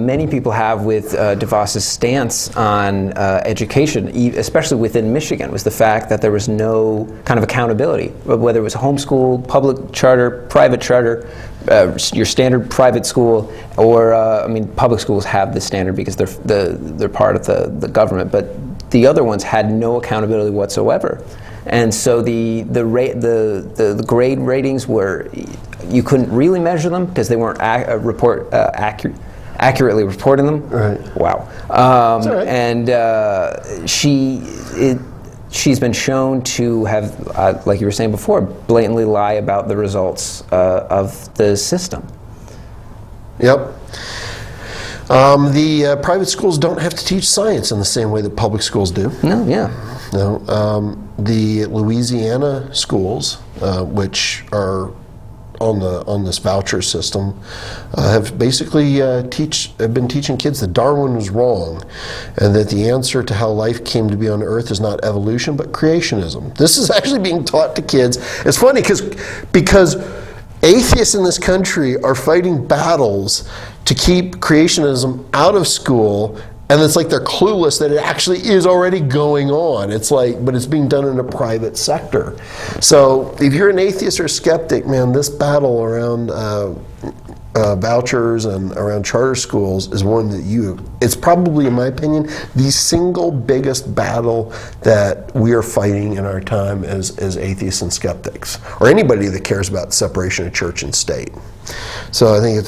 many people have with DeVos's stance on education, especially within Michigan, was the fact that there was no kind of accountability, whether it was homeschool, public charter, private charter, your standard private school, or public schools have the standard because they're part of the government, but the other ones had no accountability whatsoever, and so the grade ratings were, you couldn't really measure them because they weren't accurately reporting them. Right. Wow. That's all right. And she's been shown to have, like you were saying before, blatantly lie about the results of the system. Yep. The private schools don't have to teach science in the same way that public schools do. No, yeah. No. The Louisiana schools, which are on this voucher system, have basically have been teaching kids that Darwin was wrong, and that the answer to how life came to be on Earth is not evolution but creationism. This is actually being taught to kids. It's funny because atheists in this country are fighting battles to keep creationism out of school, and it's like they're clueless that it actually is already going on. It's like, but it's being done in a private sector. So if you're an atheist or a skeptic, man, this battle around vouchers and around charter schools is one that it's probably, in my opinion, the single biggest battle that we are fighting in our time as atheists and skeptics, or anybody that cares about separation of church and state. So I think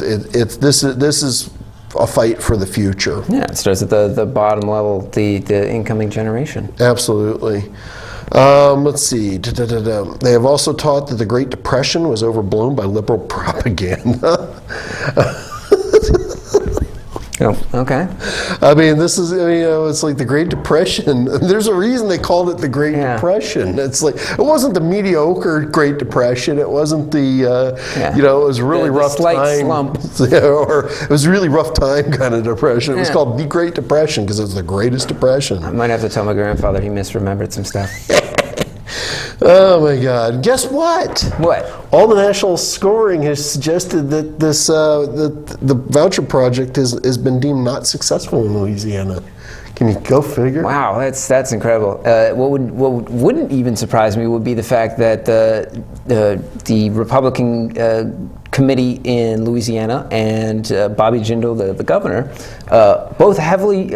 this is a fight for the future. Yeah, it starts at the bottom level, the incoming generation. Absolutely. Let's see. They have also taught that the Great Depression was overblown by liberal propaganda. Oh, okay. It's like the Great Depression. There's a reason they called it the Great Depression. It's like, it wasn't the mediocre Great Depression. It wasn't it was a really rough slight time. Slump. Or it was a really rough time kind of depression. It was called the Great Depression because it was the greatest depression. I might have to tell my grandfather he misremembered some stuff. Oh my God! Guess what? What? All the national scoring has suggested that this the voucher project has been deemed not successful in Louisiana. Can you go figure? Wow, that's incredible. What wouldn't even surprise me would be the fact that the Republican committee in Louisiana and Bobby Jindal, the governor, both heavily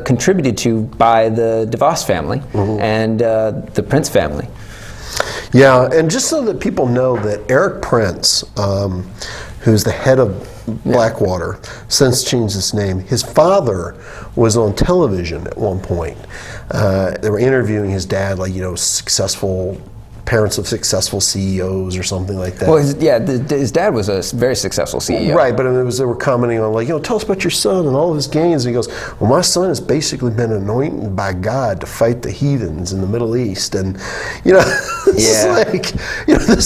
contributed to by the DeVos family and the Prince family. Yeah, and just so that people know that Eric Prince, who's the head of Blackwater, since changed his name, his father was on television at one point. They were interviewing his dad, successful parents of successful CEOs or something like that. Well, his dad was a very successful CEO. Right, but they were commenting on tell us about your son and all of his gains. And he goes, well, my son has basically been anointed by God to fight the heathens in the Middle East, and this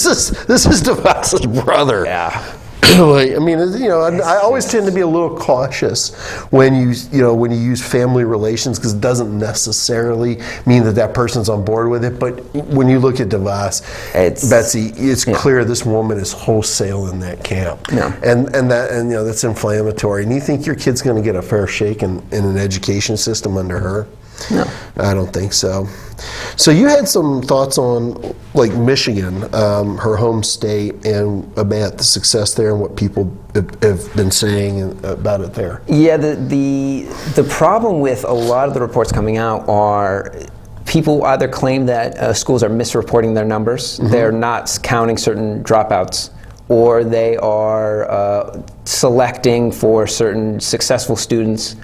is DeVos's brother. Yeah. Like, I mean, I always tend to be a little cautious when you use family relations, because it doesn't necessarily mean that person's on board with it. But when you look at DeVos, Betsy, it's clear this woman is wholesale in that camp, and that's inflammatory. And you think your kid's going to get a fair shake in an education system under her? No, I don't think so. So you had some thoughts on like Michigan, her home state, and about the success there and what people have been saying about it there. Yeah, the problem with a lot of the reports coming out are people either claim that schools are misreporting their numbers, they're not counting certain dropouts, or they are selecting for certain successful students.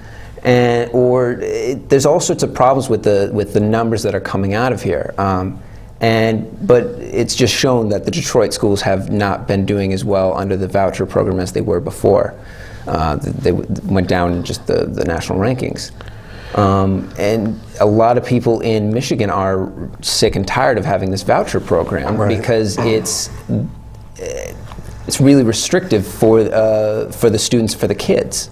There's all sorts of problems with the numbers that are coming out of here, but it's just shown that the Detroit schools have not been doing as well under the voucher program as they were before. They went down in just the national rankings, and a lot of people in Michigan are sick and tired of having this voucher program because it's really restrictive for the students, for the kids.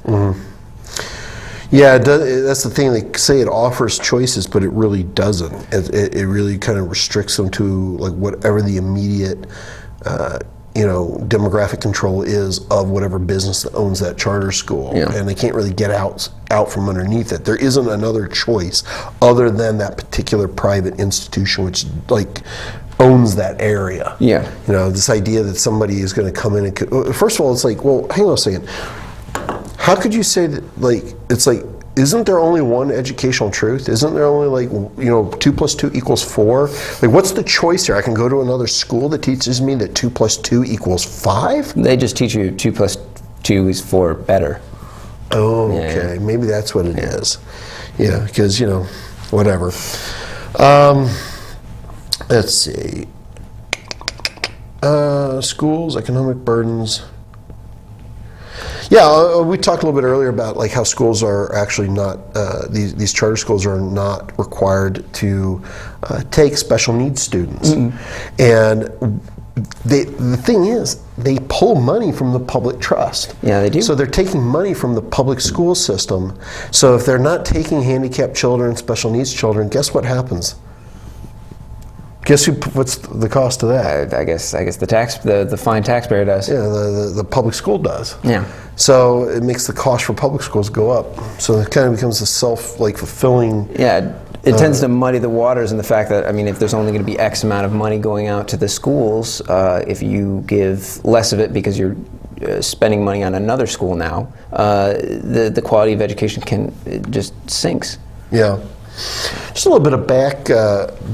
Yeah, that's the thing. They say it offers choices, but it really doesn't. It really kind of restricts them to like whatever the immediate, demographic control is of whatever business that owns that charter school, and they can't really get out from underneath it. There isn't another choice other than that particular private institution, which like owns that area. Yeah, this idea that somebody is going to come in and first of all, it's like, well, hang on a second. How could you say that, isn't there only one educational truth? Isn't there only 2 + 2 = 4? Like, what's the choice here? I can go to another school that teaches me that 2 + 2 = 5? They just teach you 2 + 2 = 4 better. Oh, okay. Yeah. Maybe that's what it is. Yeah, because, whatever. Let's see. Schools, economic burdens. Yeah, we talked a little bit earlier about like how schools are actually not, these charter schools are not required to take special needs students. And the thing is, they pull money from the public trust. Yeah, they do. So they're taking money from the public school system. So if they're not taking handicapped children, special needs children, guess what happens? Guess what's the cost of that? I guess the fine taxpayer does. Yeah, the public school does. Yeah. So it makes the cost for public schools go up. So it kind of becomes a fulfilling. Yeah, it tends to muddy the waters in the fact that, if there's only going to be X amount of money going out to the schools, if you give less of it because you're spending money on another school now, the quality of education just sinks. Yeah. Just a little bit of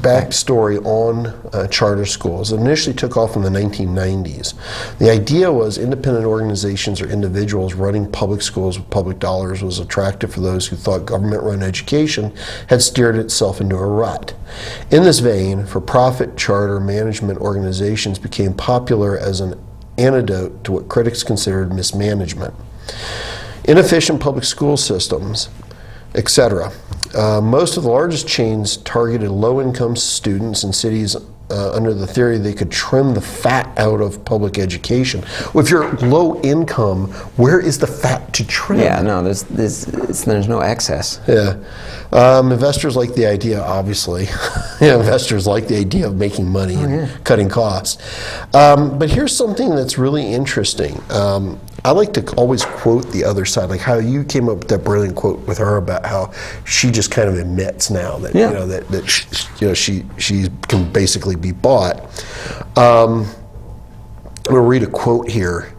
backstory on charter schools. It initially took off in the 1990s. The idea was independent organizations or individuals running public schools with public dollars was attractive for those who thought government-run education had steered itself into a rut. In this vein, for-profit charter management organizations became popular as an antidote to what critics considered mismanagement. Inefficient public school systems, etc. Most of the largest chains targeted low-income students in cities under the theory they could trim the fat out of public education. Well, if you're low income, where is the fat to trim? Yeah, no, there's no excess. Yeah. Investors like the idea, obviously. Investors like the idea of making money and cutting costs. But here's something that's really interesting. I like to always quote the other side, like how you came up with that brilliant quote with her about how she just kind of admits now that she can basically be bought. I'm going to read a quote here.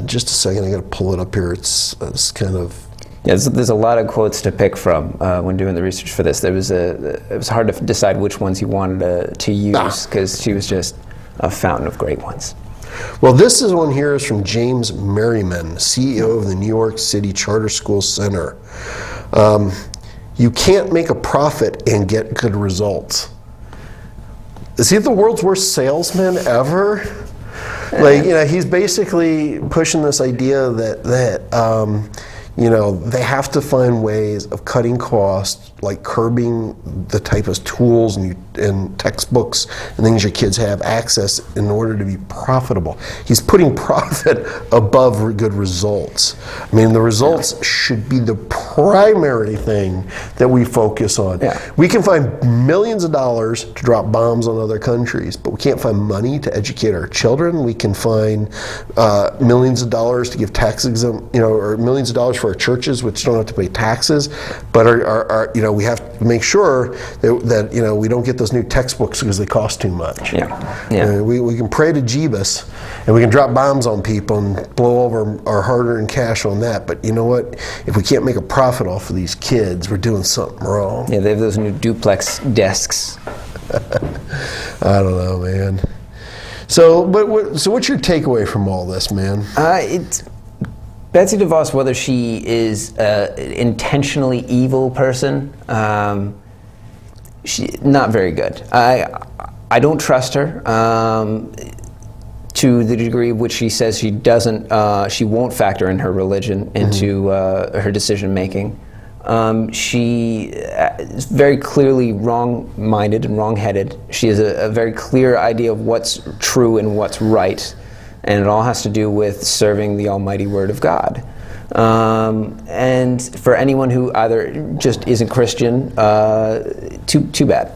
Just a second, I got to pull it up here. It's kind of. Yeah, there's a lot of quotes to pick from when doing the research for this. It was hard to decide which ones you wanted to use because she was just a fountain of great ones. Well, this one here is from James Merriman, CEO of the New York City Charter School Center. You can't make a profit and get good results. Is he the world's worst salesman ever? He's basically pushing this idea that they have to find ways of cutting costs like curbing the type of tools and textbooks and things your kids have access in order to be profitable. He's putting profit above good results. I mean, the results should be the primary thing that we focus on. Yeah. We can find millions of dollars to drop bombs on other countries, but we can't find money to educate our children. We can find millions of dollars to give tax exempt, or millions of dollars for our churches, which don't have to pay taxes, but we have to make sure that we don't get those new textbooks because they cost too much. We can pray to Jeebus and we can drop bombs on people and blow over our hard-earned cash on that, but you know what? If we can't make a profit off of these kids, we're doing something wrong. Yeah, they have those new duplex desks. I don't know, man. So what's your takeaway from all this, man? It's Betsy DeVos, whether she is an intentionally evil person, she not very good. I don't trust her to the degree which she says she doesn't. She won't factor in her religion into her decision making. She is very clearly wrong-minded and wrong-headed. She has a very clear idea of what's true and what's right. And it all has to do with serving the almighty word of God. And for anyone who either just isn't Christian, too bad.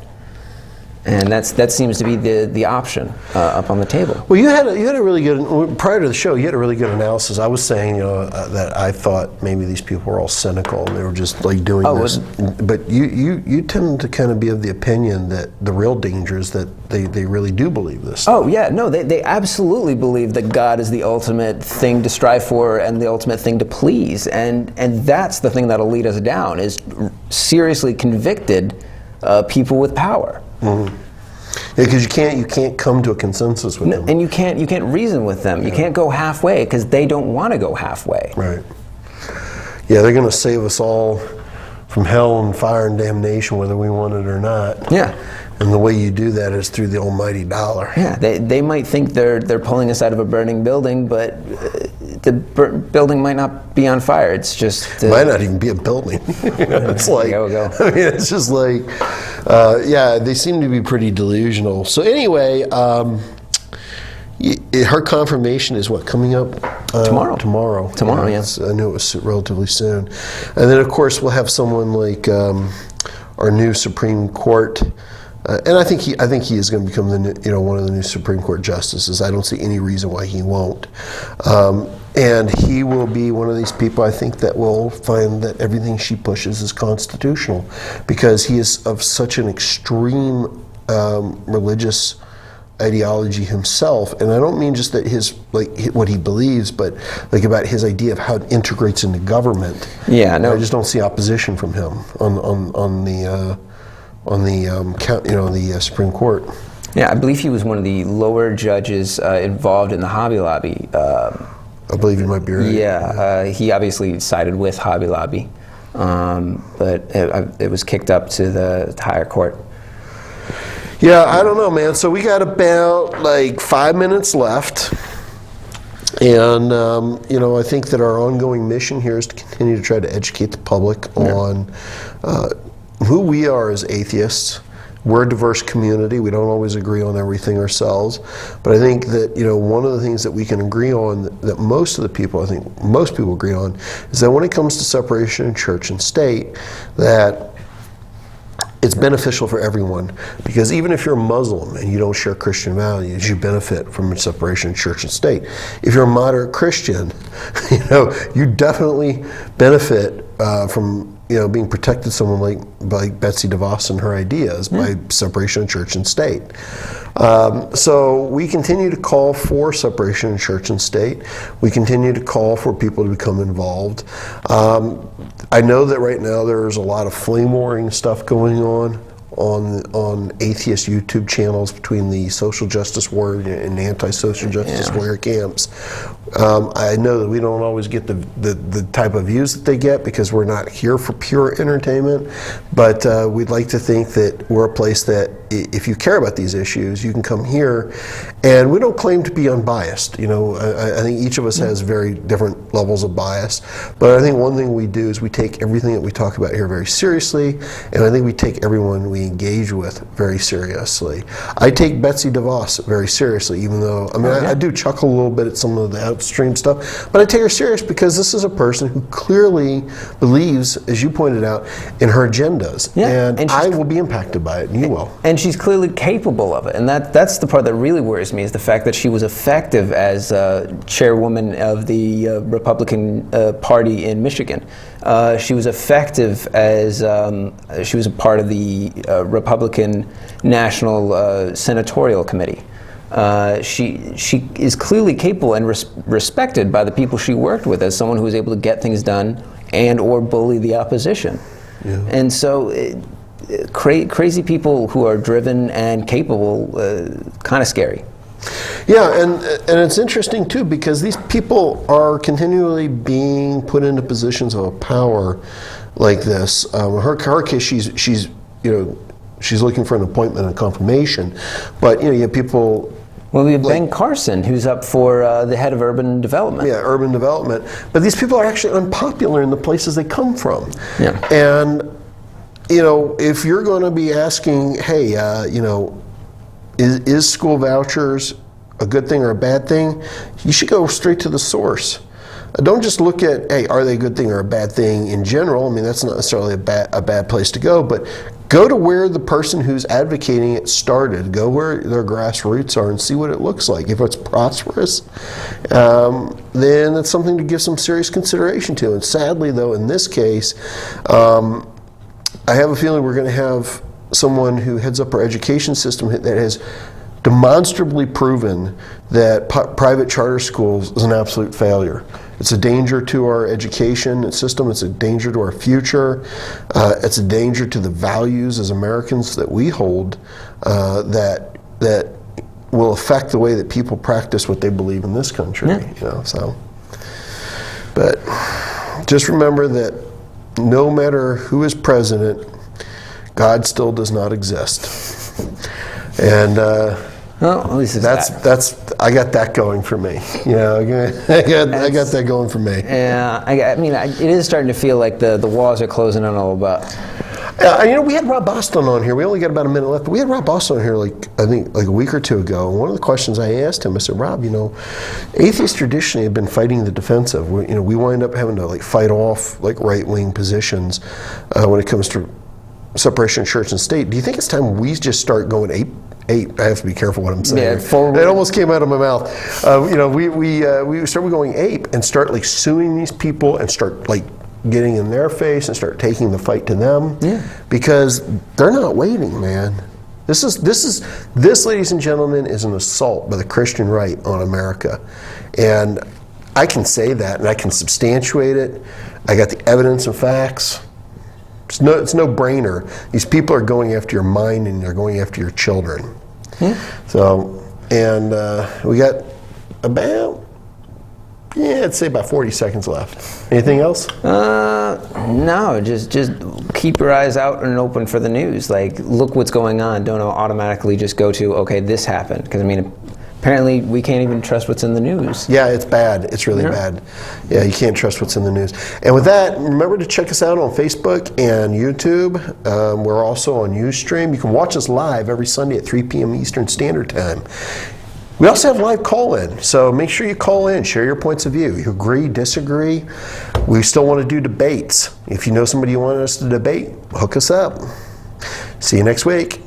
And that seems to be the option up on the table. Well, you had a really good, prior to the show, you had a really good analysis. I was saying, that I thought maybe these people were all cynical and they were just like doing this. But you tend to kind of be of the opinion that the real danger is that they really do believe this. Oh yeah, no, they absolutely believe that God is the ultimate thing to strive for and the ultimate thing to please, and that's the thing that'll lead us down, is seriously convicted people with power. Mm-hmm. Yeah, because you can't come to a consensus with them, and you can't reason with them. You can't go halfway because they don't want to go halfway. Right. Yeah, they're going to save us all from hell and fire and damnation, whether we want it or not. Yeah. And the way you do that is through the almighty dollar. Yeah, they might think they're pulling us out of a burning building, but the building might not be on fire. It's just it might not even be a building. It's like, go. I mean, it's just like, they seem to be pretty delusional. So anyway, her confirmation is what, coming up tomorrow? Tomorrow, yes. I knew it was relatively soon. And then of course we'll have someone like our new Supreme Court. And I think he is going to become one of the new Supreme Court justices. I don't see any reason why he won't. And he will be one of these people, I think, that will find that everything she pushes is constitutional, because he is of such an extreme religious ideology himself. And I don't mean just that what he believes, but like about his idea of how it integrates into government. Yeah, no. I just don't see opposition from him on the Supreme Court. Yeah, I believe he was one of the lower judges involved in the Hobby Lobby. I believe you might be right. Yeah, he obviously sided with Hobby Lobby, but it was kicked up to the higher court. Yeah, I don't know, man. So we got about like 5 minutes left. And, I think that our ongoing mission here is to continue to try to educate the public on who we are as atheists. We're a diverse community. We don't always agree on everything ourselves. But I think that, one of the things that we can agree on, that most people agree on, is that when it comes to separation of church and state, that it's beneficial for everyone, because even if you're a Muslim and you don't share Christian values, you benefit from separation of church and state. If you're a moderate Christian, you definitely benefit from being protected someone like Betsy DeVos and her ideas by separation of church and state. So we continue to call for separation of church and state. We continue to call for people to become involved. I know that right now there's a lot of flame warring stuff going on atheist YouTube channels between the social justice warrior and anti-social justice warrior camps, I know that we don't always get the type of views that they get because we're not here for pure entertainment, but we'd like to think that we're a place that if you care about these issues, you can come here, and we don't claim to be unbiased. You know, I think each of us has very different levels of bias, but I think one thing we do is we take everything that we talk about here very seriously, and I think we take everyone we engage with very seriously. I take Betsy DeVos very seriously, even though, I mean, I do chuckle a little bit at some of the outstream stuff, but I take her serious because this is a person who clearly believes, as you pointed out, in her agendas, and I will be impacted by it, and you will. And she's clearly capable of it, and that's the part that really worries me, is the fact that she was effective as chairwoman of the Republican Party in Michigan. She was effective as she was a part of the Republican National Senatorial Committee. She is clearly capable and respected by the people she worked with as someone who was able to get things done and or bully the opposition. Yeah. And so crazy people who are driven and capable, kind of scary. Yeah, and it's interesting too because these people are continually being put into positions of power like this. Her case, she's looking for an appointment and confirmation, but you have people. Well, we have Ben Carson, who's up for the head of urban development. Yeah, urban development. But these people are actually unpopular in the places they come from. Yeah. And if you're going to be asking, hey, is school vouchers a good thing or a bad thing? You should go straight to the source. Don't just look at, hey, are they a good thing or a bad thing in general? I mean, that's not necessarily a bad place to go, but go to where the person who's advocating it started. Go where their grassroots are and see what it looks like. If it's prosperous, then it's something to give some serious consideration to. And sadly, though, in this case, I have a feeling we're going to have someone who heads up our education system that has demonstrably proven that private charter schools is an absolute failure. It's a danger to our education system. It's a danger to our future. It's a danger to the values as Americans that we hold that will affect the way that people practice what they believe in this country. Yeah. But just remember that no matter who is president, God still does not exist. And well, at least that's I got that going for me. I got that going for me. Yeah, I mean, it is starting to feel like the walls are closing on all about. We had Rob Boston on here. We only got about a minute left, but we had Rob Boston on here I think a week or two ago. And one of the questions I asked him, I said, Rob, atheists traditionally have been fighting the defensive. We wind up having to fight off right-wing positions when it comes to separation of church and state. Do you think it's time we just start going ape? I have to be careful what I'm saying. Yeah, it almost came out of my mouth. We started going ape and start suing these people and start getting in their face and start taking the fight to them. Yeah. Because they're not waiting, man. This, ladies and gentlemen, is an assault by the Christian right on America, and I can say that and I can substantiate it. I got the evidence and facts. It's no brainer. These people are going after your mind and they're going after your children. Yeah. So, and we got I'd say about 40 seconds left. Anything else? No, just keep your eyes out and open for the news. Look what's going on. Don't automatically just go to, okay, this happened. Because, apparently we can't even trust what's in the news. Yeah, it's bad. It's really bad. Yeah, you can't trust what's in the news. And with that, remember to check us out on Facebook and YouTube. We're also on Ustream. You can watch us live every Sunday at 3 p.m. Eastern Standard Time. We also have live call-in, so make sure you call in, share your points of view. You agree, disagree? We still want to do debates. If you know somebody you want us to debate, hook us up. See you next week.